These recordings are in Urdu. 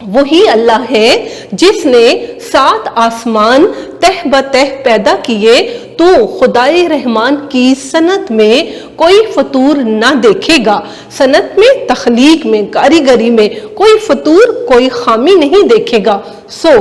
وہی اللہ ہے جس نے 7 آسمان تہ بتہ پیدا کیے، تو خدائے رحمان کی صنعت میں کوئی فطور نہ دیکھے گا۔ صنعت میں، تخلیق میں، کاریگری میں کوئی فطور، کوئی خامی نہیں دیکھے گا۔ سو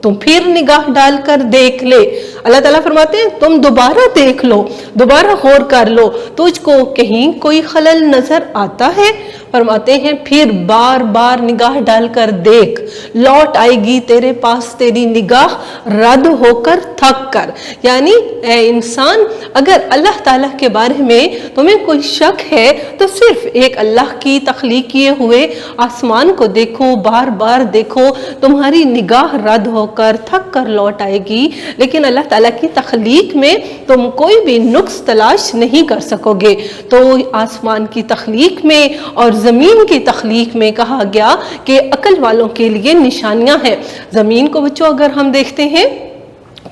تم پھر نگاہ ڈال کر دیکھ لے۔ اللہ تعالیٰ فرماتے ہیں تم دوبارہ دیکھ لو، دوبارہ غور کر لو، تجھ کو کہیں کوئی خلل نظر آتا ہے؟ فرماتے ہیں پھر بار بار نگاہ ڈال کر دیکھ، لوٹ آئے گی تیرے پاس تیری نگاہ رد ہو کر، تھک کر۔ یعنی اے انسان، اگر اللہ تعالیٰ کے بارے میں تمہیں کوئی شک ہے تو صرف ایک اللہ کی تخلیق کیے ہوئے آسمان کو دیکھو، بار بار دیکھو، تمہاری نگاہ رد ہو کر، تھک کر لوٹ آئے گی۔ لیکن اللہ تعالیٰ کی تخلیق میں تم کوئی بھی نقص تلاش نہیں کر سکو گے۔ تو آسمان کی تخلیق میں اور زمین کی تخلیق میں کہا گیا کہ عقل والوں کے لیے نشانیاں ہیں۔ زمین کو بچوں اگر ہم دیکھتے ہیں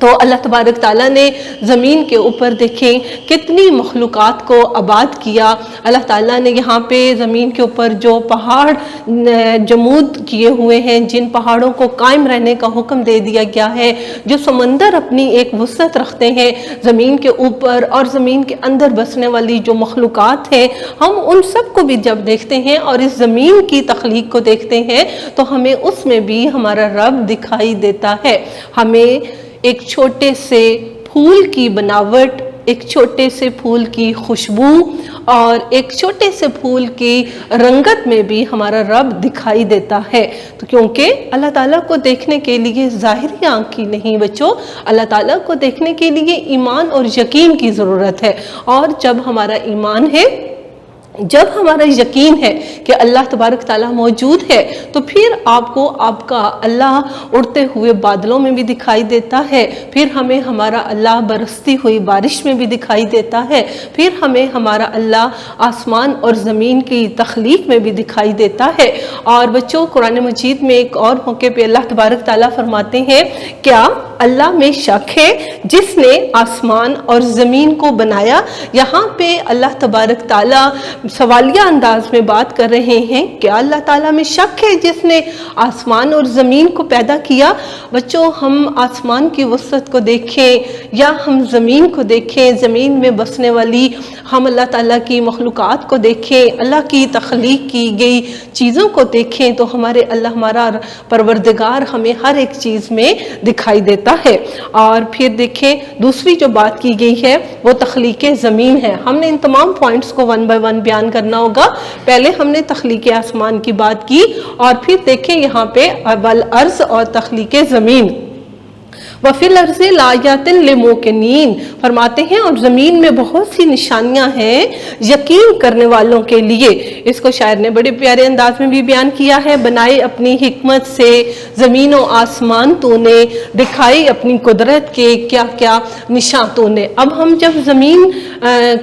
تو اللہ تبارک تعالیٰ نے زمین کے اوپر دیکھیں کتنی مخلوقات کو آباد کیا۔ اللہ تعالیٰ نے یہاں پہ زمین کے اوپر جو پہاڑ جمود کیے ہوئے ہیں، جن پہاڑوں کو قائم رہنے کا حکم دے دیا گیا ہے، جو سمندر اپنی ایک وسعت رکھتے ہیں زمین کے اوپر، اور زمین کے اندر بسنے والی جو مخلوقات ہیں، ہم ان سب کو بھی جب دیکھتے ہیں اور اس زمین کی تخلیق کو دیکھتے ہیں تو ہمیں اس میں بھی ہمارا رب دکھائی دیتا ہے۔ ہمیں ایک چھوٹے سے پھول کی بناوٹ، ایک چھوٹے سے پھول کی خوشبو اور ایک چھوٹے سے پھول کی رنگت میں بھی ہمارا رب دکھائی دیتا ہے۔ تو کیونکہ اللہ تعالیٰ کو دیکھنے کے لیے ظاہری آنکھ کی نہیں بچوں، اللہ تعالیٰ کو دیکھنے کے لیے ایمان اور یقین کی ضرورت ہے۔ اور جب ہمارا ایمان ہے، جب ہمارا یقین ہے کہ اللہ تبارک تعالیٰ موجود ہے، تو پھر آپ کو آپ کا اللہ اڑتے ہوئے بادلوں میں بھی دکھائی دیتا ہے، پھر ہمیں ہمارا اللہ برستی ہوئی بارش میں بھی دکھائی دیتا ہے، پھر ہمیں ہمارا اللہ آسمان اور زمین کی تخلیق میں بھی دکھائی دیتا ہے۔ اور بچوں قرآن مجید میں ایک اور موقع پہ اللہ تبارک تعالیٰ فرماتے ہیں کیا اللہ میں شک ہے جس نے آسمان اور زمین کو بنایا؟ یہاں پہ اللہ تبارک تعالیٰ سوالیہ انداز میں بات کر رہے ہیں کیا اللہ تعالیٰ میں شک ہے جس نے آسمان اور زمین کو پیدا کیا؟ بچوں ہم آسمان کی وسعت کو دیکھیں یا ہم زمین کو دیکھیں، زمین میں بسنے والی ہم اللہ تعالیٰ کی مخلوقات کو دیکھیں، اللہ کی تخلیق کی گئی چیزوں کو دیکھیں، تو ہمارے اللہ، ہمارا پروردگار ہمیں ہر ایک چیز میں دکھائی دیتا ہے۔ اور پھر دیکھیں دوسری جو بات کی گئی ہے وہ تخلیق زمین ہے۔ ہم نے ان تمام پوائنٹس کو 1 بائی 1 بیان کرنا ہوگا۔ پہلے ہم نے تخلیق آسمان کی بات کی، اور پھر دیکھیں یہاں پہ والارض اور تخلیق زمین۔ وَفِي الْأَرْضِ لَآيَاتٍ لِلْمُوقِنِينَ فرماتے ہیں اور زمین میں بہت سی نشانیاں ہیں یقین کرنے والوں کے لیے۔ اس کو شاعر نے بڑے پیارے انداز میں بھی بیان کیا ہے، بنائے اپنی حکمت سے زمین و آسمان تو نے، دکھائی اپنی قدرت کے کیا کیا نشان تو نے۔ اب ہم جب زمین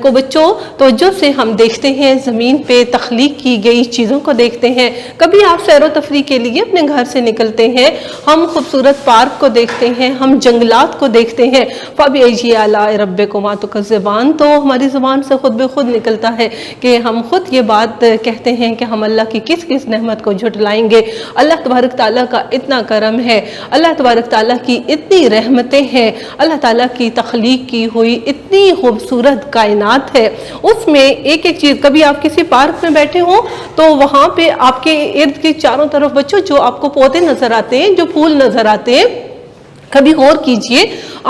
کو بچوں توجہ سے ہم دیکھتے ہیں، زمین پہ تخلیق کی گئی چیزوں کو دیکھتے ہیں، کبھی آپ سیر و تفریح کے لیے اپنے گھر سے نکلتے ہیں، ہم خوبصورت پارک کو دیکھتے ہیں، ہم جنگلات کو دیکھتے ہیں، فَبِأَيِّ آلَاءِ رَبِّكُمَا تُكَذِّبَانِ، تو ہماری زبان سے خود بخود نکلتا ہے کہ ہم خود یہ بات کہتے ہیں کہ ہم اللہ کی کس کس نعمت کو جھٹلائیں گے۔ اللہ تبارک تعالیٰ کا اتنا کرم ہے، اللہ تبارک تعالیٰ کی اتنی رحمتیں ہیں، اللہ تعالیٰ کی تخلیق کی ہوئی اتنی خوبصورت کائنات ہے، اس میں ایک ایک چیز۔ کبھی آپ کسی پارک میں بیٹھے ہوں تو وہاں پہ آپ کے ارد گرد چاروں طرف بچوں جو آپ کو پودے نظر آتے ہیں، جو پھول نظر آتے ہیں، کبھی غور کیجئے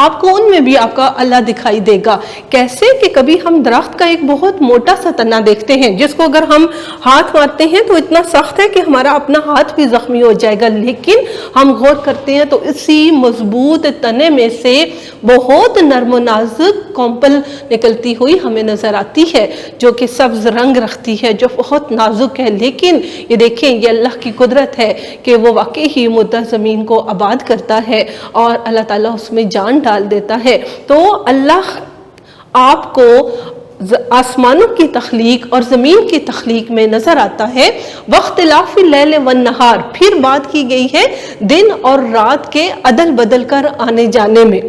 آپ کو ان میں بھی آپ کا اللہ دکھائی دے گا۔ کیسے کہ کبھی ہم درخت کا ایک بہت موٹا سا تنا دیکھتے ہیں جس کو اگر ہم ہاتھ مارتے ہیں تو اتنا سخت ہے کہ ہمارا اپنا ہاتھ بھی زخمی ہو جائے گا، لیکن ہم غور کرتے ہیں تو اسی مضبوط تنے میں سے بہت نرم و نازک کونپل نکلتی ہوئی ہمیں نظر آتی ہے جو کہ سبز رنگ رکھتی ہے، جو بہت نازک ہے، لیکن یہ دیکھیں یہ اللہ کی قدرت ہے کہ وہ واقعی ہی مدہ زمین کو آباد کرتا ہے اور اللہ تعالیٰ اس میں جان ڈال دیتا ہے۔ تو اللہ آپ کو آسمانوں کی تخلیق اور زمین کی تخلیق میں نظر آتا ہے۔ واختلاف اللیل والنہار، پھر بات کی گئی ہے دن اور رات کے عدل بدل کر آنے جانے میں۔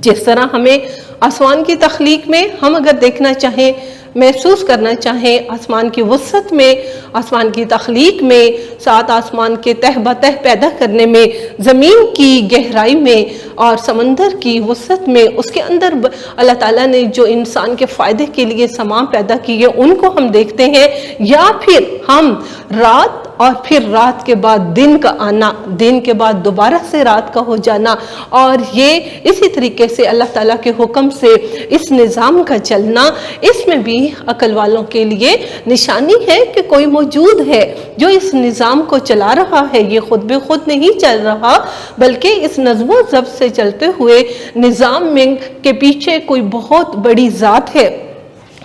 جس طرح ہمیں آسمان کی تخلیق میں ہم اگر دیکھنا چاہیں محسوس کرنا چاہیں آسمان کی وسعت میں، آسمان کی تخلیق میں، سات آسمان کے تہ بتہ پیدا کرنے میں، زمین کی گہرائی میں اور سمندر کی وسعت میں، اس کے اندر اللہ تعالیٰ نے جو انسان کے فائدے کے لیے سامان پیدا کیے ان کو ہم دیکھتے ہیں، یا پھر ہم رات اور پھر رات کے بعد دن کا آنا، دن کے بعد دوبارہ سے رات کا ہو جانا، اور یہ اسی طریقے سے اللہ تعالیٰ کے حکم سے اس نظام کا چلنا، اس میں بھی عقل والوں کے لیے نشانی ہے کہ کوئی موجود ہے جو اس نظام کو چلا رہا ہے۔ یہ خود بے خود نہیں چل رہا، بلکہ اس نظم و ضبط سے چلتے ہوئے نظام میں کے پیچھے کوئی بہت بڑی ذات ہے۔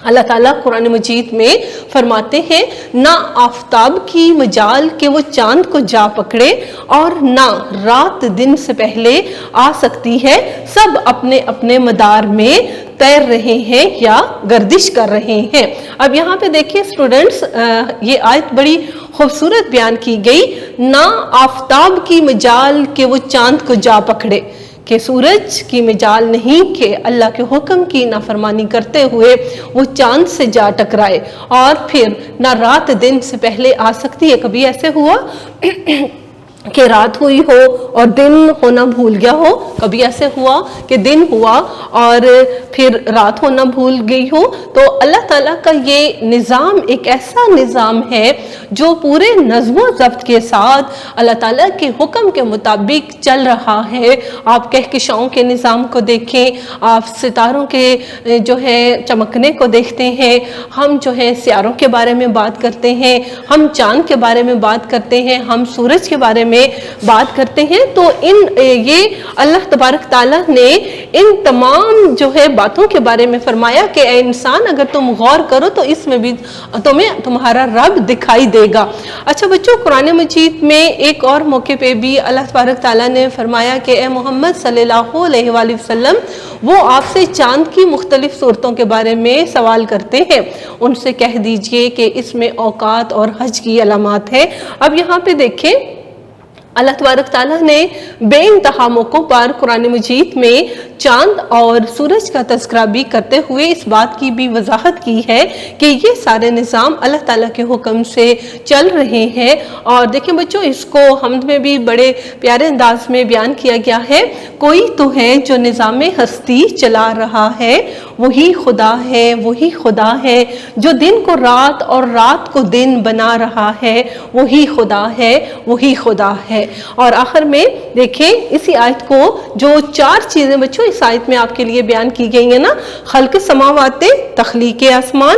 اللہ تعالیٰ قرآن مجید میں فرماتے ہیں، نہ آفتاب کی مجال کہ وہ چاند کو جا پکڑے اور نہ رات دن سے پہلے آ سکتی ہے، سب اپنے اپنے مدار میں تیر رہے ہیں یا گردش کر رہے ہیں۔ اب یہاں پہ دیکھیے اسٹوڈنٹس، یہ آیت بڑی خوبصورت بیان کی گئی، نہ آفتاب کی مجال کہ وہ چاند کو جا پکڑے، کہ سورج کی مجال نہیں کہ اللہ کے حکم کی نافرمانی کرتے ہوئے وہ چاند سے جا ٹکرائے، اور پھر نہ رات دن سے پہلے آ سکتی ہے۔ کبھی ایسے ہوا کہ رات ہوئی ہو اور دن ہونا بھول گیا ہو؟ کبھی ایسے ہوا کہ دن ہوا اور پھر رات ہونا بھول گئی ہو؟ تو اللہ تعالیٰ کا یہ نظام ایک ایسا نظام ہے جو پورے نظم و ضبط کے ساتھ اللہ تعالیٰ کے حکم کے مطابق چل رہا ہے۔ آپ کہکشاؤں کے نظام کو دیکھیں، آپ ستاروں کے جو ہے چمکنے کو دیکھتے ہیں، ہم جو ہے سیاروں کے بارے میں بات کرتے ہیں، ہم چاند کے بارے میں بات کرتے ہیں، ہم سورج کے بارے میں بات کرتے ہیں، تو یہ اللہ تبارک تعالیٰ نے ان تمام جو ہے باتوں کے بارے میں فرمایا کہ اے انسان، اگر تم غور کرو تو اس میں بھی تمہیں تمہارا رب دکھائی دے گا۔ اچھا بچوں، قرآن مجید میں ایک اور موقع پہ بھی اللہ تبارک تعالیٰ نے فرمایا کہ اے محمد صلی اللہ علیہ وآلہ وسلم، وہ آپ سے چاند کی مختلف صورتوں کے بارے میں سوال کرتے ہیں، ان سے کہہ دیجئے کہ اس میں اوقات اور حج کی علامات ہے۔ اب یہاں پہ دیکھیں، اللہ تبارک تعالیٰ نے بے انتہا موقعوں پر قرآن مجید میں چاند اور سورج کا تذکرہ بھی کرتے ہوئے اس بات کی بھی وضاحت کی ہے کہ یہ سارے نظام اللہ تعالیٰ کے حکم سے چل رہے ہیں۔ اور دیکھیں بچوں، اس کو حمد میں بھی بڑے پیارے انداز میں بیان کیا گیا ہے، کوئی تو ہے جو نظام ہستی چلا رہا ہے، وہی خدا ہے، وہی خدا ہے، جو دن کو رات اور رات کو دن بنا رہا ہے، وہی خدا ہے، وہی خدا ہے۔ اور آخر میں دیکھیں اسی آیت کو، جو چار چیزیں بچوں اس آیت میں آپ کے لیے بیان کی گئی ہیں نا، خلق سماوات، تخلیق آسمان،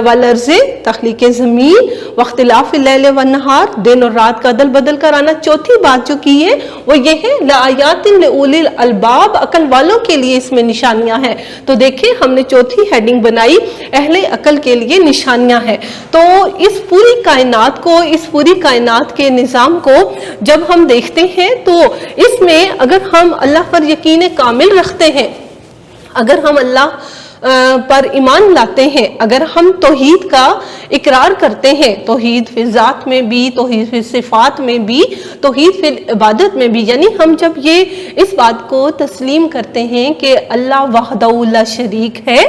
والارض، تخلیق زمین، واختلاف اللیل والنہار، دن اور رات کا عدل بدل کر آنا۔ چوتھی بات جو کی ہے وہ یہ ہے، لآیات لأولی الالباب، عقل والوں کے لیے اس میں نشانیاں ہیں۔ تو دیکھیں ہم نے چوتھی ہیڈنگ بنائی، اہل عقل کے لیے نشانیاں ہیں۔ تو اس پوری کائنات کو، اس پوری کائنات کے نظام کو جب ہم دیکھتے ہیں تو اس میں اگر ہم اللہ پر یقین کامل رکھتے ہیں، اگر ہم اللہ پر ایمان لاتے ہیں، اگر ہم توحید کا اقرار کرتے ہیں، توحید فی ذات میں بھی، توحید فی صفات میں بھی، توحید فی عبادت میں بھی، یعنی ہم جب یہ اس بات کو تسلیم کرتے ہیں کہ اللہ وحدہ لا شریک ہے،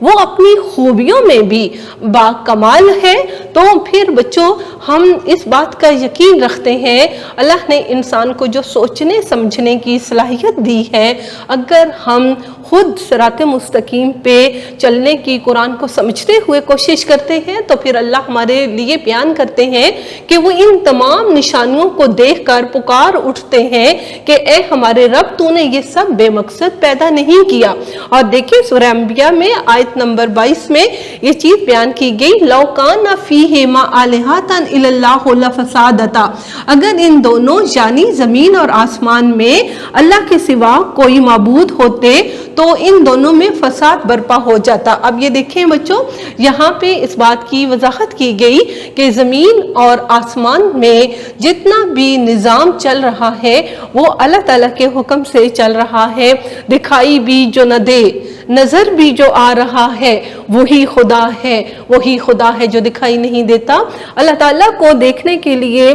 وہ اپنی خوبیوں میں بھی با کمال ہے، تو پھر بچوں ہم اس بات کا یقین رکھتے ہیں اللہ نے انسان کو جو سوچنے سمجھنے کی صلاحیت دی ہے، اگر ہم خود صراط مستقیم پہ چلنے کی قرآن کو سمجھتے ہوئے کوشش کرتے ہیں، تو پھر اللہ ہمارے لیے بیان کرتے ہیں کہ وہ ان تمام نشانیوں کو دیکھ کر پکار اٹھتے ہیں کہ اے ہمارے رب، تو نے یہ سب بے مقصد پیدا نہیں کیا۔ اور دیکھیں سورہ انبیاء میں آیت نمبر 22 میں یہ چیز بیان کی گئی، لو کان فیہما آلہۃ الا اللہ لفسدتا، اگر ان دونوں یعنی زمین اور آسمان میں اللہ کے سوا کوئی معبود ہوتے تو ان دونوں میں فساد برپا ہو جاتا۔ اب یہ دیکھیں بچوں، یہاں پہ اس بات کی وضاحت کی گئی کہ زمین اور آسمان میں جتنا بھی نظام چل رہا ہے وہ اللہ تعالیٰ کے حکم سے چل رہا ہے، دکھائی بھی جو نہ دے، نظر بھی جو آ رہا ہے، وہی خدا ہے، وہی خدا ہے جو دکھائی نہیں دیتا۔ اللہ تعالیٰ کو دیکھنے کے لیے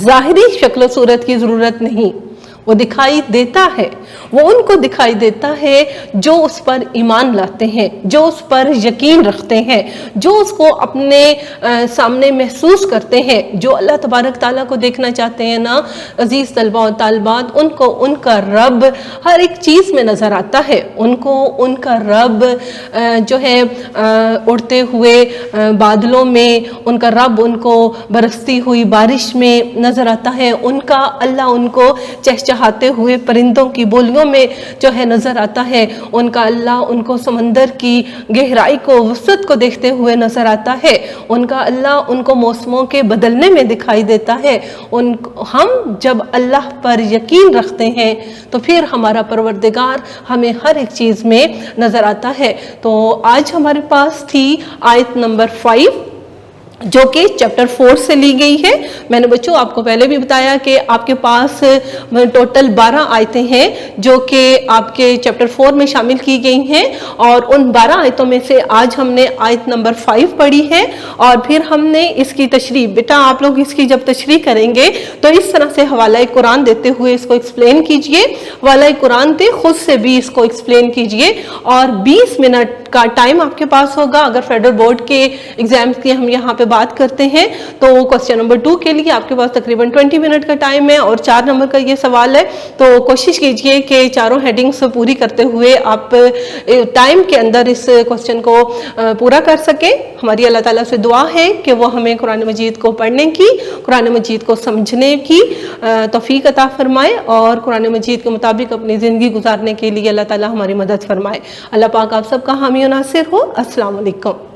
ظاہری شکل و صورت کی ضرورت نہیں، وہ دکھائی دیتا ہے، وہ ان کو دکھائی دیتا ہے جو اس پر ایمان لاتے ہیں، جو اس پر یقین رکھتے ہیں، جو اس کو اپنے سامنے محسوس کرتے ہیں، جو اللہ تبارک تعالیٰ کو دیکھنا چاہتے ہیں نا عزیز طلباء و طالبات، ان کو ان کا رب ہر ایک چیز میں نظر آتا ہے، ان کو ان کا رب جو ہے اڑتے ہوئے بادلوں میں، ان کا رب ان کو برستی ہوئی بارش میں نظر آتا ہے، ان کا اللہ ان کو چہچہاتے ہوئے پرندوں کی بولیوں میں جو ہے نظر آتا ہے، ان کا اللہ ان کو سمندر کی گہرائی کو، وسعت کو دیکھتے ہوئے نظر آتا ہے، ان کا اللہ ان کو موسموں کے بدلنے میں دکھائی دیتا ہے۔ ہم جب اللہ پر یقین رکھتے ہیں تو پھر ہمارا پروردگار ہمیں ہر ایک چیز میں نظر آتا ہے۔ تو آج ہمارے پاس تھی آیت نمبر 5 جو کہ چیپٹر 4 سے لی گئی ہے۔ میں نے بچوں آپ کو پہلے بھی بتایا کہ آپ کے پاس ٹوٹل 12 آیتیں ہیں جو کہ آپ کے چیپٹر 4 میں شامل کی گئی ہیں، اور ان 12 آیتوں میں سے آج ہم نے آیت نمبر 5 پڑھی ہے، اور پھر ہم نے اس کی تشریح، بیٹا آپ لوگ اس کی جب تشریح کریں گے تو اس طرح سے حوالہ قرآن دیتے ہوئے اس کو ایکسپلین کیجئے، حوالہ قرآن دے خود سے بھی اس کو ایکسپلین کیجئے، اور 20 منٹ کا ٹائم آپ کے پاس ہوگا۔ اگر فیڈرل بورڈ کے ایگزامز کی ہم یہاں پہ بات کرتے ہیں تو کوسچن نمبر 2 کے لیے آپ کے پاس تقریباً 20 منٹ کا ٹائم ہے، اور 4 نمبر کا یہ سوال ہے، تو کوشش کیجئے کہ چاروں ہیڈنگز پوری کرتے ہوئے آپ ٹائم کے اندر اس کوسچن کو پورا کر سکیں۔ ہماری اللہ تعالیٰ سے دعا ہے کہ وہ ہمیں قرآن مجید کو پڑھنے کی، قرآن مجید کو سمجھنے کی توفیق عطا فرمائے، اور قرآن مجید کے مطابق اپنی زندگی گزارنے کے لیے اللہ تعالیٰ ہماری مدد فرمائے۔ اللہ پاک آپ سب کا حامی و ناصر ہو۔ السلام علیکم۔